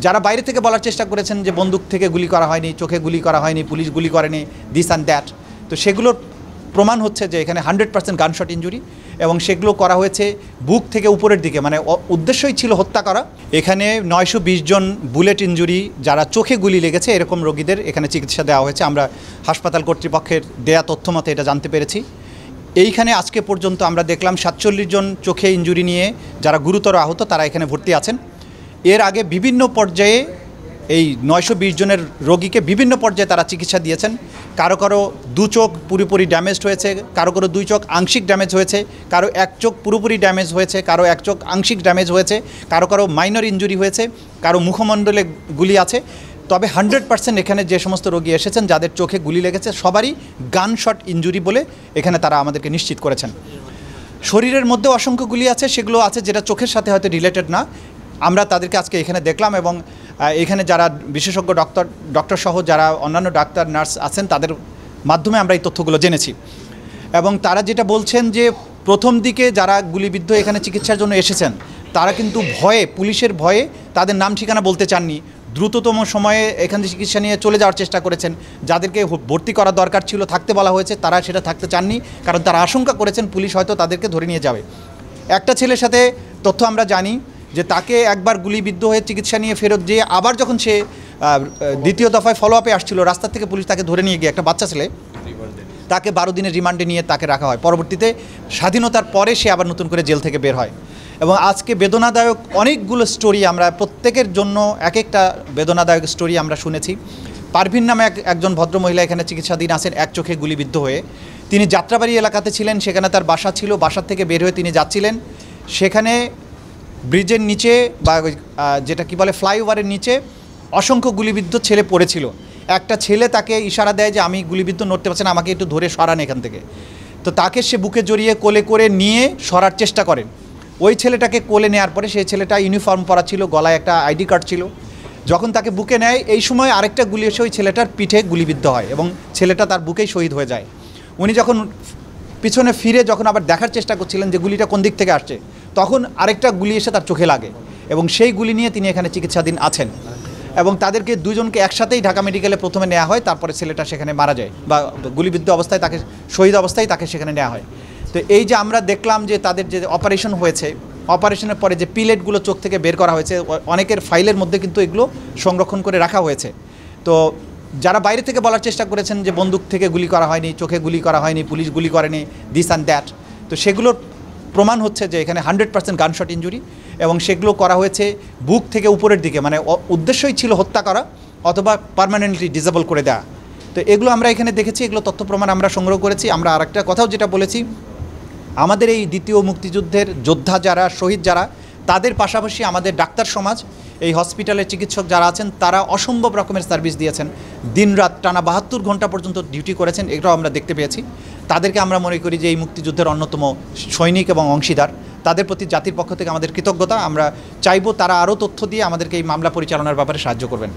যারা বাইরে থেকে বলার চেষ্টা করেছেন যে বন্দুক থেকে গুলি করা হয়নি, চোখে গুলি করা হয়নি, পুলিশ গুলি করেনি, দিস অ্যান্ড দ্যাট, তো সেগুলোর প্রমাণ হচ্ছে যে এখানে 100% গানশট ইঞ্জুরি এবং সেগুলো করা হয়েছে বুক থেকে উপরের দিকে, মানে উদ্দেশ্যই ছিল হত্যা করা। এখানে 920 জন বুলেট ইঞ্জুরি যারা চোখে গুলি লেগেছে এরকম রোগীদের এখানে চিকিৎসা দেওয়া হয়েছে। আমরা হাসপাতাল কর্তৃপক্ষের দেয়া তথ্য মতে এটা জানতে পেরেছি। এইখানে আজকে পর্যন্ত আমরা দেখলাম 47 জন চোখে ইঞ্জুরি নিয়ে যারা গুরুতর আহত তারা এখানে ভর্তি আছেন। এর আগে বিভিন্ন পর্যায়ে এই 920 জনের রোগীকে বিভিন্ন পর্যায়ে তারা চিকিৎসা দিয়েছেন। কারো কারো দু চোখ পুরোপুরি ড্যামেজড হয়েছে, কারো কারো দুই চোখ আংশিক ড্যামেজ হয়েছে, কারো এক চোখ পুরোপুরি ড্যামেজ হয়েছে, কারো এক চোখ আংশিক ড্যামেজ হয়েছে, কারো কারো মাইনর ইঞ্জুরি হয়েছে, কারো মুখমণ্ডলে গুলি আছে। তবে 100% এখানে যে সমস্ত রোগী এসেছেন যাদের চোখে গুলি লেগেছে সবারই গানশট ইঞ্জুরি বলে এখানে তারা আমাদেরকে নিশ্চিত করেছেন। শরীরের মধ্যেও অসংখ্য গুলি আছে, সেগুলো আছে যেটা চোখের সাথে হয়তো রিলেটেড না। আমরা তাদেরকে আজকে এখানে দেখলাম এবং এখানে যারা বিশেষজ্ঞ ডক্টর সহ যারা অন্যান্য ডাক্তার নার্স আছেন তাদের মাধ্যমে আমরা এই তথ্যগুলো জেনেছি। এবং তারা যেটা বলছেন যে প্রথম দিকে যারা গুলিবিদ্ধ এখানে চিকিৎসার জন্য এসেছেন তারা কিন্তু ভয়ে, পুলিশের ভয়ে তাদের নাম ঠিকানা বলতে চাননি, দ্রুততম সময়ে এখান থেকে চিকিৎসা নিয়ে চলে যাওয়ার চেষ্টা করেছেন। যাদেরকে ভর্তি করা দরকার ছিল, থাকতে বলা হয়েছে, তারা সেটা থাকতে চাননি, কারণ তারা আশঙ্কা করেছেন পুলিশ হয়তো তাদেরকে ধরে নিয়ে যাবে। একটা ছেলের সাথে তথ্য আমরা জানি যে তাকে একবার গুলিবিদ্ধ হয়ে চিকিৎসা নিয়ে ফেরত যেয়ে আবার যখন সে দ্বিতীয় দফায় ফলো আপে আসছিল রাস্তা থেকে পুলিশ তাকে ধরে নিয়ে গিয়ে, একটা বাচ্চা ছেলে, তাকে 12 দিনের রিমান্ডে নিয়ে তাকে রাখা হয়। পরবর্তীতে স্বাধীনতার পরে সে আবার নতুন করে জেল থেকে বের হয়। এবং আজকে বেদনাদায়ক অনেকগুলো স্টোরি আমরা প্রত্যেকের জন্য এক একটা বেদনাদায়ক স্টোরি আমরা শুনেছি। পারভিন নামে একজন ভদ্রমহিলা এখানে চিকিৎসাধীন আছেন এক চোখে গুলিবিদ্ধ হয়ে। তিনি যাত্রাবাড়ি এলাকাতে ছিলেন, সেখানে তার বাসা ছিল। বাসার থেকে বের হয়ে তিনি যাচ্ছিলেন, সেখানে ব্রিজের নিচে বা যেটা কি বলে ফ্লাইওভারের নিচে অসংখ্য গুলিবিদ্ধ ছেলে পড়েছিল। একটা ছেলে তাকে ইশারা দেয় যে আমি গুলিবিদ্ধ নড়তে পারছি না, আমাকে একটু ধরে সরান এখান থেকে। তো তাকে সে বুকে জড়িয়ে কোলে করে নিয়ে সরার চেষ্টা করেন। ওই ছেলেটাকে কোলে নেওয়ার পরে সেই ছেলেটা ইউনিফর্ম পরা ছিল, গলায় একটা আইডি কার্ড ছিল। যখন তাকে বুকে নেয় এই সময় আরেকটা গুলি এসে ওই ছেলেটার পিঠে গুলিবিদ্ধ হয় এবং ছেলেটা তার বুকেই শহীদ হয়ে যায়। উনি যখন পিছনে ফিরে যখন আবার দেখার চেষ্টা করছিলেন যে গুলিটা কোন দিক থেকে আসছে, তখন আরেকটা গুলি এসে তার চোখে লাগে এবং সেই গুলি নিয়ে তিনি এখানে চিকিৎসাধীন আছেন। এবং তাদেরকে দুজনকে একসাথেই ঢাকা মেডিকেলে প্রথমে নেওয়া হয়, তারপরে ছেলেটা সেখানে মারা যায় বা গুলিবিদ্ধ অবস্থায় তাকে, শহীদ অবস্থায় তাকে সেখানে নেওয়া হয়। তো এই যে আমরা দেখলাম যে তাদের যে অপারেশন হয়েছে, অপারেশনের পরে যে পিলেটগুলো চোখ থেকে বের করা হয়েছে, অনেকের ফাইলের মধ্যে কিন্তু এগুলো সংরক্ষণ করে রাখা হয়েছে। তো যারা বাইরে থেকে বলার চেষ্টা করেছেন যে বন্দুক থেকে গুলি করা হয়নি, চোখে গুলি করা হয়নি, পুলিশ গুলি করেনি, দিস অ্যান্ড দ্যাট, তো সেগুলোর প্রমাণ হচ্ছে যে এখানে 100% গানশট ইঞ্জুরি এবং সেগুলো করা হয়েছে বুক থেকে উপরের দিকে, মানে উদ্দেশ্যই ছিল হত্যা করা অথবা পার্মানেন্টলি ডিসেবল করে দেওয়া। তো এগুলো আমরা এখানে দেখেছি, এগুলো তথ্য প্রমাণ আমরা সংগ্রহ করেছি। আমরা আরেকটা কথাও যেটা বলেছি, আমাদের এই দ্বিতীয় মুক্তিযুদ্ধের যোদ্ধা যারা, শহীদ যারা, তাদের পাশাপাশি আমাদের ডাক্তার সমাজ, এই হসপিটালের চিকিৎসক যারা আছেন তারা অসম্ভব রকমের সার্ভিস দিয়েছেন, দিনরাত টানা 72 ঘন্টা পর্যন্ত ডিউটি করেছেন, এটাও আমরা দেখতে পেয়েছি। তাদেরকে আমরা মনে করি যে এই মুক্তিযুদ্ধের অন্যতম সৈনিক এবং অংশীদার। তাদের প্রতি জাতির পক্ষ থেকে আমাদের কৃতজ্ঞতা। আমরা চাইবো তারা আরও তথ্য দিয়ে আমাদেরকে এই মামলা পরিচালনার ব্যাপারে সাহায্য করবেন।